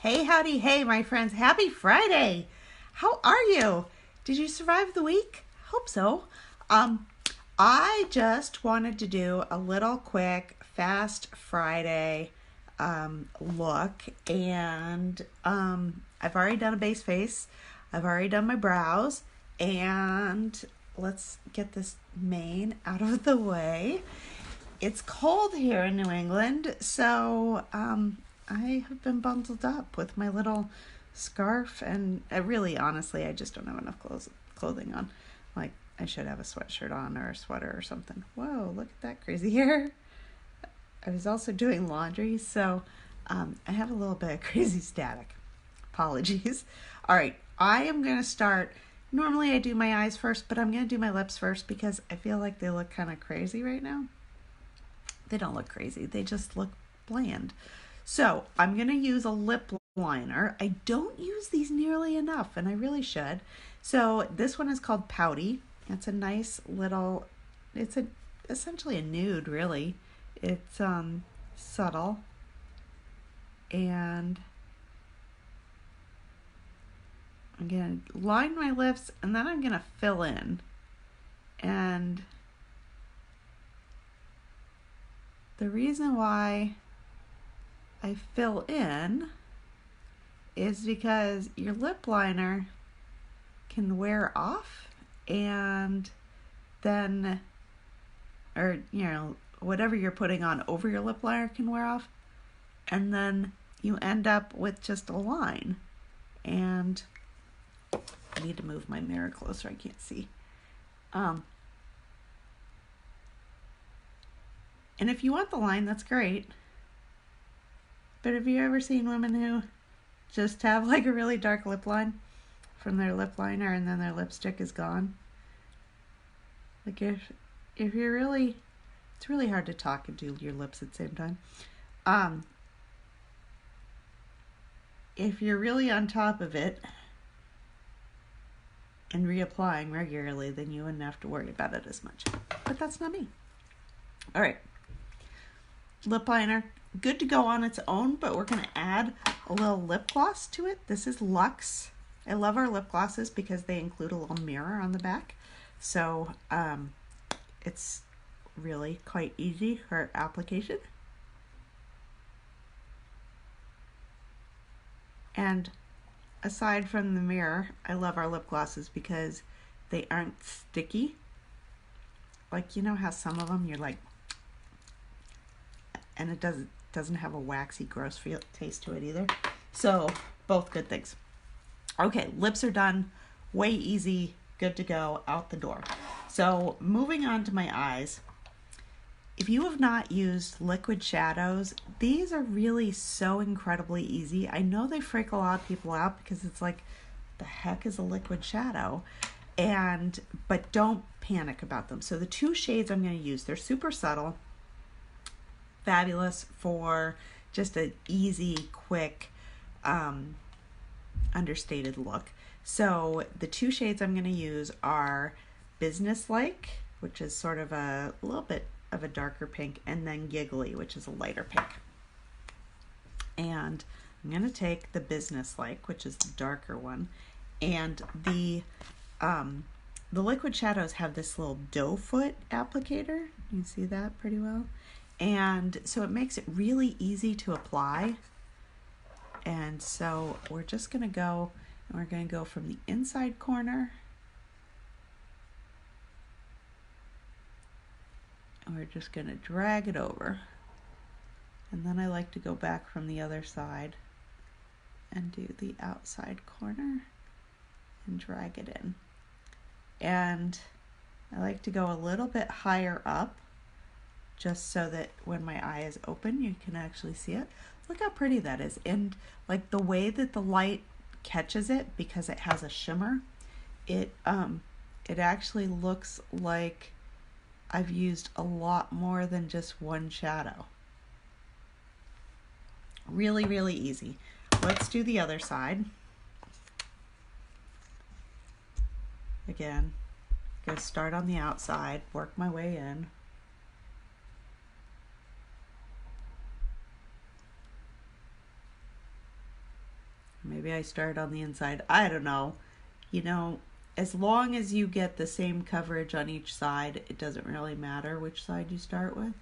Hey, howdy, hey, my friends. Happy Friday. How are you? Did you survive the week? Hope so. Um, I just wanted to do a little quick Fast Friday look, and I've already done a base face. I've already done my brows, and let's get this mane out of the way. It's cold here in New England, so I have been bundled up with my little scarf, and really, honestly, I just don't have enough clothing on. Like, I should have a sweatshirt on or a sweater or something. Whoa, look at that crazy hair. I was also doing laundry, so I have a little bit of crazy static. Apologies. All right, I am going to start. Normally I do my eyes first, but I'm going to do my lips first because I feel like they look kind of crazy right now. They don't look crazy. They just look bland. So I'm going to use a lip liner. I don't use these nearly enough, and I really should. So this one is called Pouty. It's a nice little, essentially a nude, really. It's subtle. And I'm going to line my lips, and then I'm going to fill in. And the reason why I fill in is because your lip liner can wear off, and then, or whatever you're putting on over your lip liner can wear off, and then you end up with just a line. And I need to move my mirror closer, I can't see. And if you want the line, that's great. But have you ever seen women who just have like a really dark lip line from their lip liner and then their lipstick is gone? Like if you're really, it's really hard to talk and do your lips at the same time. If you're really on top of it and reapplying regularly, then you wouldn't have to worry about it as much. But that's not me. All right. Lip liner, good to go on its own, but we're going to add a little lip gloss to it. This is Luxe. I love our lip glosses because they include a little mirror on the back. So it's really quite easy for application. And aside from the mirror, I love our lip glosses because they aren't sticky. Like, you know how some of them you're like, and it doesn't have a waxy, gross taste to it either. So both good things. Okay, lips are done. Way easy, good to go, out the door. So moving on to my eyes. If you have not used liquid shadows, these are really so incredibly easy. I know they freak a lot of people out because it's like, the heck is a liquid shadow? But don't panic about them. So the two shades I'm going to use, they're super subtle. Fabulous for just an easy, quick, understated look. So the two shades I'm going to use are Businesslike, which is sort of a little bit of a darker pink, and then Giggly, which is a lighter pink. And I'm going to take the Businesslike, which is the darker one, and the liquid shadows have this little doe foot applicator. You can see that pretty well. And so it makes it really easy to apply. And so we're just going to go, and we're going to go from the inside corner. And we're just going to drag it over. And then I like to go back from the other side and do the outside corner and drag it in. And I like to go a little bit higher up, just so that when my eye is open, you can actually see it. Look how pretty that is. And like the way that the light catches it, because it has a shimmer, it actually looks like I've used a lot more than just one shadow. Really, really easy. Let's do the other side. Again, I'm going to start on the outside, work my way in. Maybe I start on the inside. I don't know. You know, as long as you get the same coverage on each side, it doesn't really matter which side you start with.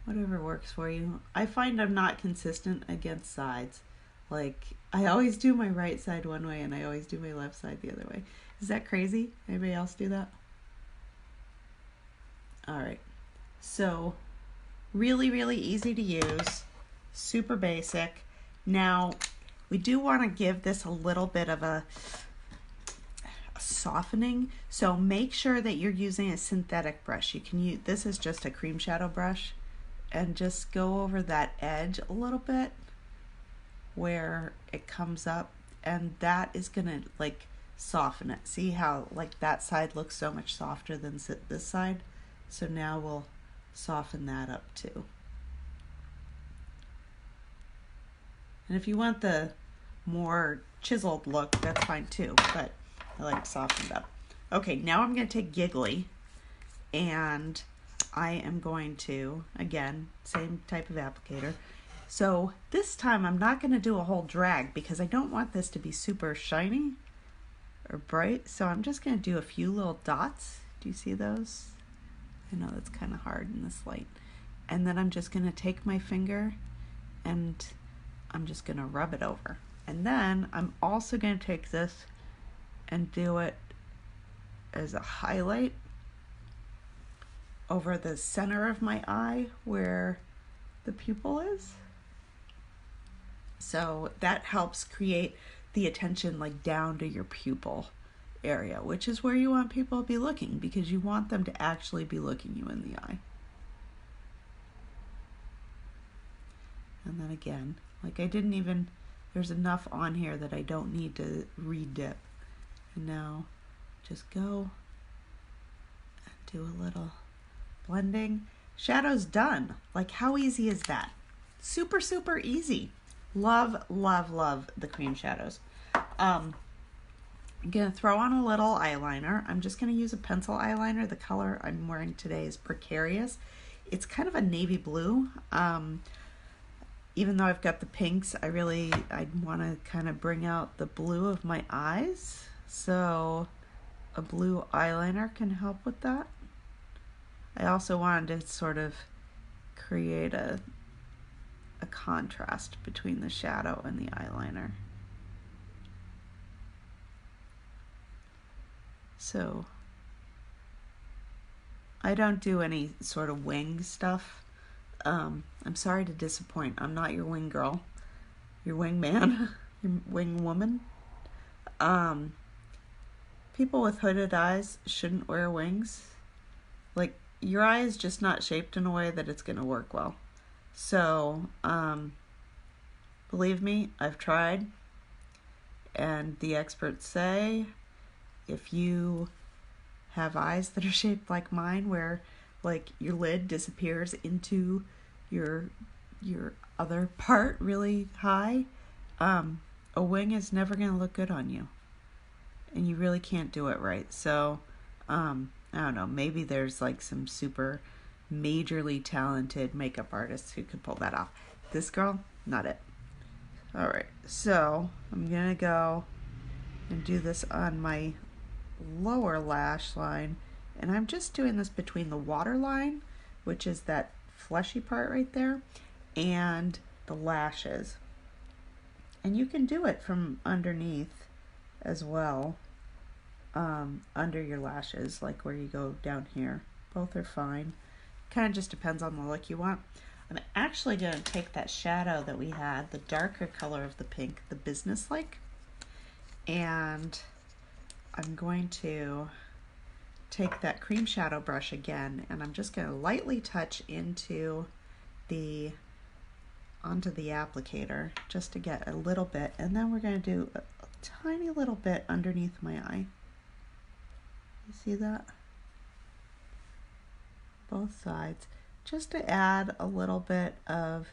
Whatever works for you. I find I'm not consistent against sides. Like, I always do my right side one way and I always do my left side the other way. Is that crazy? Anybody else do that? All right. So, really, really easy to use. Super basic. Now, we do want to give this a little bit of a softening. So make sure that you're using a synthetic brush. You can use, this is just a cream shadow brush, and just go over that edge a little bit where it comes up, and that is gonna like soften it. See how like that side looks so much softer than this side? So now we'll soften that up too. And if you want the more chiseled look, that's fine too, but I like softened up. Okay, now I'm going to take Giggly, and I am going to, again, same type of applicator. So this time I'm not going to do a whole drag because I don't want this to be super shiny or bright. So I'm just going to do a few little dots. Do you see those? I know that's kind of hard in this light. And then I'm just going to take my finger and I'm just going to rub it over. And then I'm also going to take this and do it as a highlight over the center of my eye where the pupil is. So that helps create the attention like down to your pupil area, which is where you want people to be looking, because you want them to actually be looking you in the eye. And then again, like I didn't even, there's enough on here that I don't need to re-dip. And now just go and do a little blending. Shadow's done. Like, how easy is that? Super, super easy. Love, love, love the cream shadows. I'm gonna throw on a little eyeliner. I'm just gonna use a pencil eyeliner. The color I'm wearing today is Precarious. It's kind of a navy blue. Even though I've got the pinks, I want to kind of bring out the blue of my eyes. So a blue eyeliner can help with that. I also wanted to sort of create a contrast between the shadow and the eyeliner. So I don't do any sort of wing stuff. I'm sorry to disappoint. I'm not your wing girl, your wing man, your wing woman. People with hooded eyes shouldn't wear wings. Like, your eye is just not shaped in a way that it's going to work well. So, believe me, I've tried, and the experts say if you have eyes that are shaped like mine, where like your lid disappears into your other part really high, a wing is never going to look good on you, and you really can't do it right. So I don't know, maybe there's like some super majorly talented makeup artists who could pull that off. This girl, not it. All right, so I'm gonna go and do this on my lower lash line, and I'm just doing this between the waterline, which is that fleshy part right there, and the lashes. And you can do it from underneath as well, under your lashes, like where you go down here. Both are fine. Kind of just depends on the look you want. I'm actually going to take that shadow that we had, the darker color of the pink, the business-like, and I'm going to take that cream shadow brush again, and I'm just going to lightly touch onto the applicator just to get a little bit, and then we're going to do a tiny little bit underneath my eye. You see that? Both sides, just to add a little bit of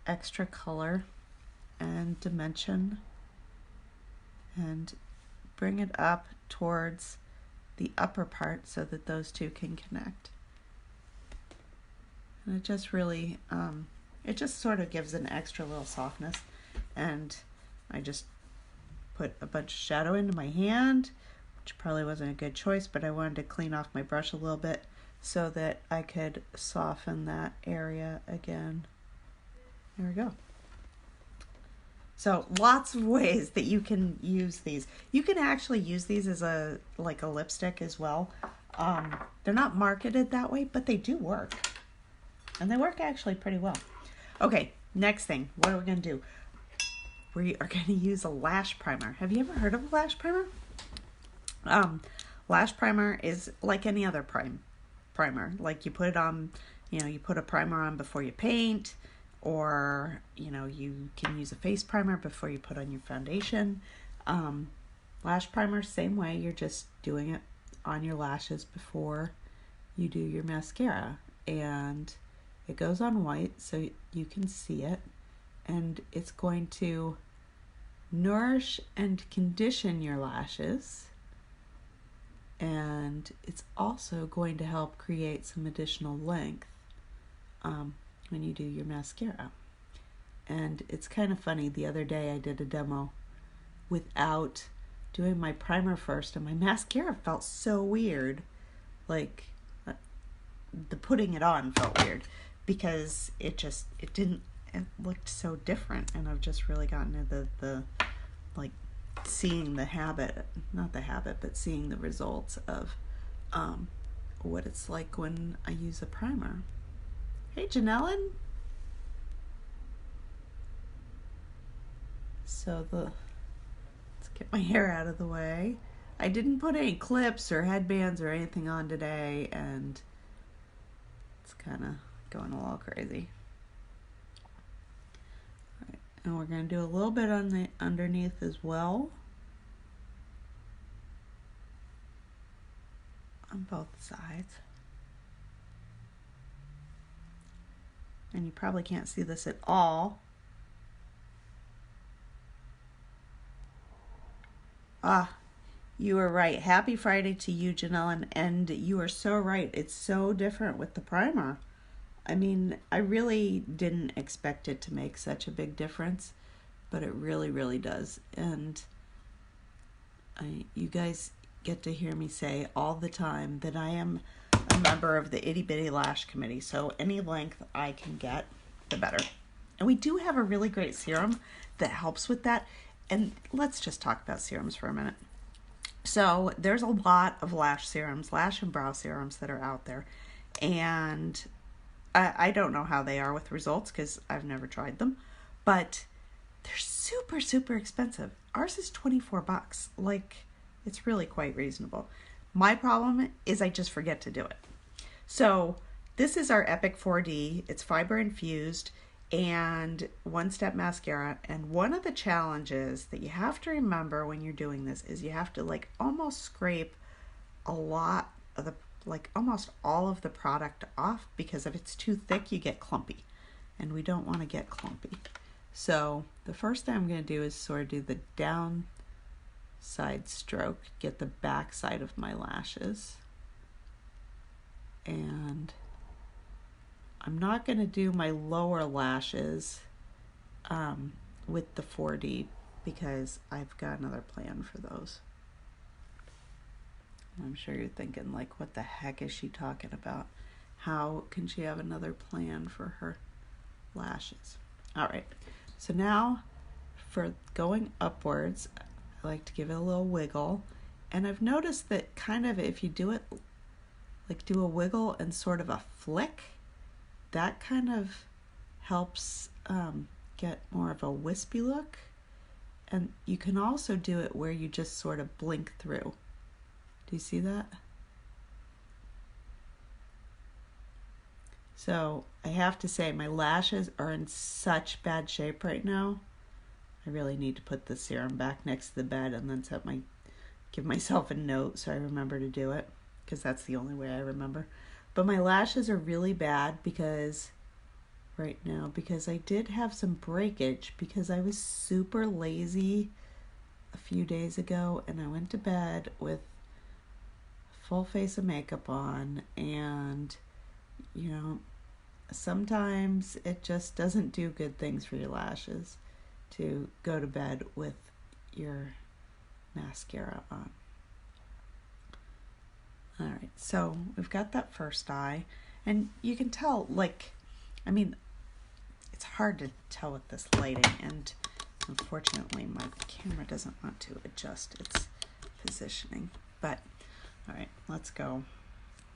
extra color and dimension, and bring it up towards the upper part so that those two can connect. And it just really, it just sort of gives an extra little softness. And I just put a bunch of shadow into my hand, which probably wasn't a good choice, but I wanted to clean off my brush a little bit so that I could soften that area again. There we go. So lots of ways that you can use these. You can actually use these as a lipstick as well. They're not marketed that way, but they do work. And they work actually pretty well. Okay, next thing. What are we going to do? We are going to use a lash primer. Have you ever heard of a lash primer? Lash primer is like any other primer. Like you put it on, you put a primer on before you paint, or, you can use a face primer before you put on your foundation. Lash primer, same way. You're just doing it on your lashes before you do your mascara. And it goes on white so you can see it. And it's going to nourish and condition your lashes. And it's also going to help create some additional length when you do your mascara. And it's kind of funny, the other day I did a demo without doing my primer first, and my mascara felt so weird. Like, the putting it on felt weird because it looked so different, and I've just really gotten into the like seeing the habit, not the habit, but seeing the results of what it's like when I use a primer. Hey, Janellen. So let's get my hair out of the way. I didn't put any clips or headbands or anything on today, and it's kind of going a little crazy. All right, and we're going to do a little bit on the underneath as well, on both sides. And you probably can't see this at all. You were right. Happy Friday to you, Janelle, and you are so right. It's so different with the primer. I mean, I really didn't expect it to make such a big difference, but it really, really does. And you guys get to hear me say all the time that I am a member of the Itty Bitty Lash Committee, so any length I can get, the better. And we do have a really great serum that helps with that. And let's just talk about serums for a minute. So there's a lot of lash serums, lash and brow serums that are out there. And I don't know how they are with results because I've never tried them. But they're super, super expensive. Ours is $24. Like, it's really quite reasonable. My problem is I just forget to do it. So this is our Epic 4D. It's fiber infused and one-step mascara. And one of the challenges that you have to remember when you're doing this is you have to like almost scrape a lot of the, like almost all of the product off, because if it's too thick you get clumpy, and we don't want to get clumpy. So the first thing I'm going to do is sort of do the down side stroke, get the back side of my lashes. And I'm not going to do my lower lashes with the 4D because I've got another plan for those. I'm sure you're thinking, like, what the heck is she talking about? How can she have another plan for her lashes? All right, so now for going upwards, I like to give it a little wiggle. And I've noticed that kind of if you do it, like do a wiggle and sort of a flick, that kind of helps get more of a wispy look. And you can also do it where you just sort of blink through. Do you see that? So I have to say my lashes are in such bad shape right now. I really need to put the serum back next to the bed and then give myself a note so I remember to do it, because that's the only way I remember. But my lashes are really bad right now because I did have some breakage because I was super lazy a few days ago, and I went to bed with a full face of makeup on, and sometimes it just doesn't do good things for your lashes to go to bed with your mascara on. All right, so we've got that first eye, and you can tell, like, I mean, it's hard to tell with this lighting, and unfortunately my camera doesn't want to adjust its positioning. But all right, let's go.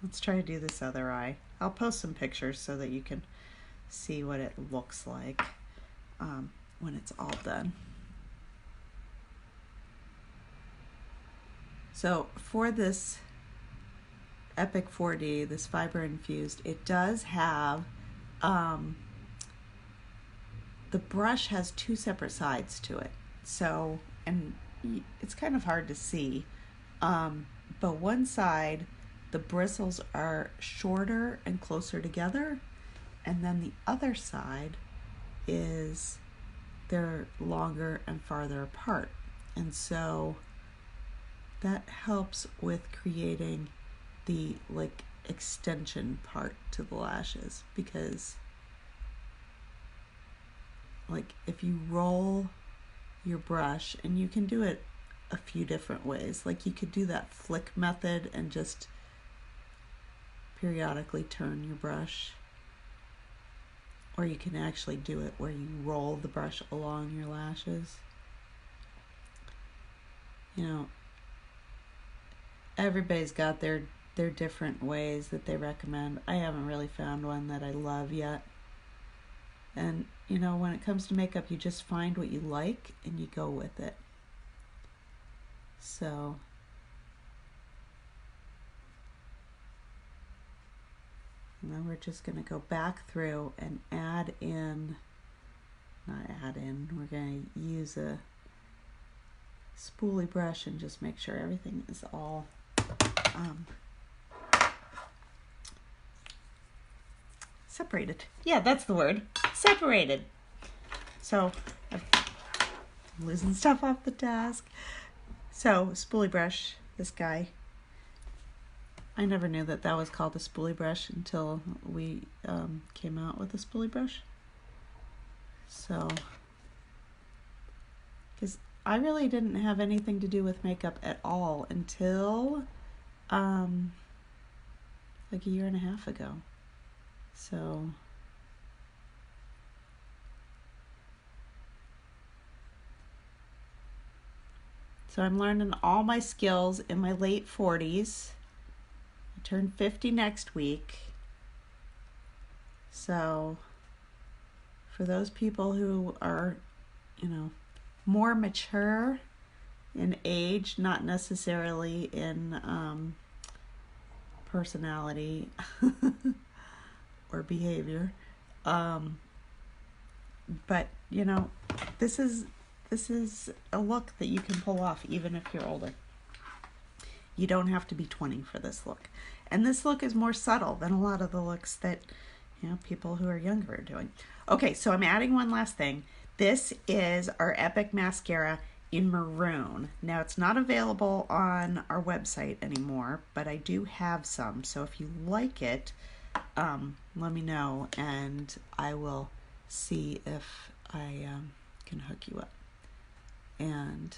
Let's try to do this other eye. I'll post some pictures so that you can see what it looks like when it's all done. So for this Epic 4D, this fiber infused, it does have the brush has two separate sides to it. So, and it's kind of hard to see, but one side, the bristles are shorter and closer together, and then the other side is they're longer and farther apart. And so that helps with creating the like extension part to the lashes, because like if you roll your brush, and you can do it a few different ways, like you could do that flick method and just periodically turn your brush, or you can actually do it where you roll the brush along your lashes. You know, everybody's got their different ways that they recommend. I haven't really found one that I love yet. And you know, when it comes to makeup, you just find what you like and you go with it. So now we're just going to go back through and add in, we're going to use a spoolie brush and just make sure everything is all separated. Yeah, that's the word. Separated. So I'm losing stuff off the desk. So spoolie brush, this guy. I never knew that that was called a spoolie brush until we came out with a spoolie brush. So, because I really didn't have anything to do with makeup at all until like a year and a half ago. So I'm learning all my skills in my late 40s. I turn 50 next week. So for those people who are, you know, more mature in age, not necessarily in personality or behavior, but you know, this is a look that you can pull off even if you're older. You don't have to be 20 for this look. And this look is more subtle than a lot of the looks that, you know, people who are younger are doing. Okay, so I'm adding one last thing. This is our Epic mascara in maroon. Now it's not available on our website anymore, but I do have some. So if you like it, let me know and I will see if I can hook you up. And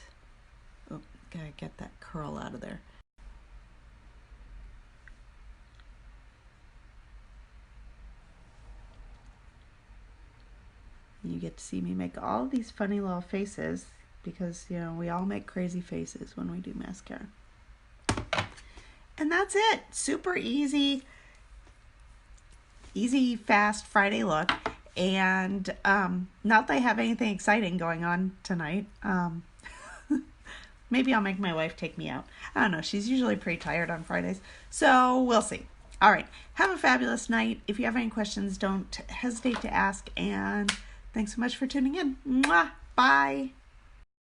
oh, gotta get that curl out of there. You get to see me make all these funny little faces because, you know, we all make crazy faces when we do mascara. And that's it. Super easy, fast Friday look. And not that I have anything exciting going on tonight. Maybe I'll make my wife take me out. I don't know. She's usually pretty tired on Fridays. So we'll see. All right. Have a fabulous night. If you have any questions, don't hesitate to ask. And thanks so much for tuning in. Mwah! Bye.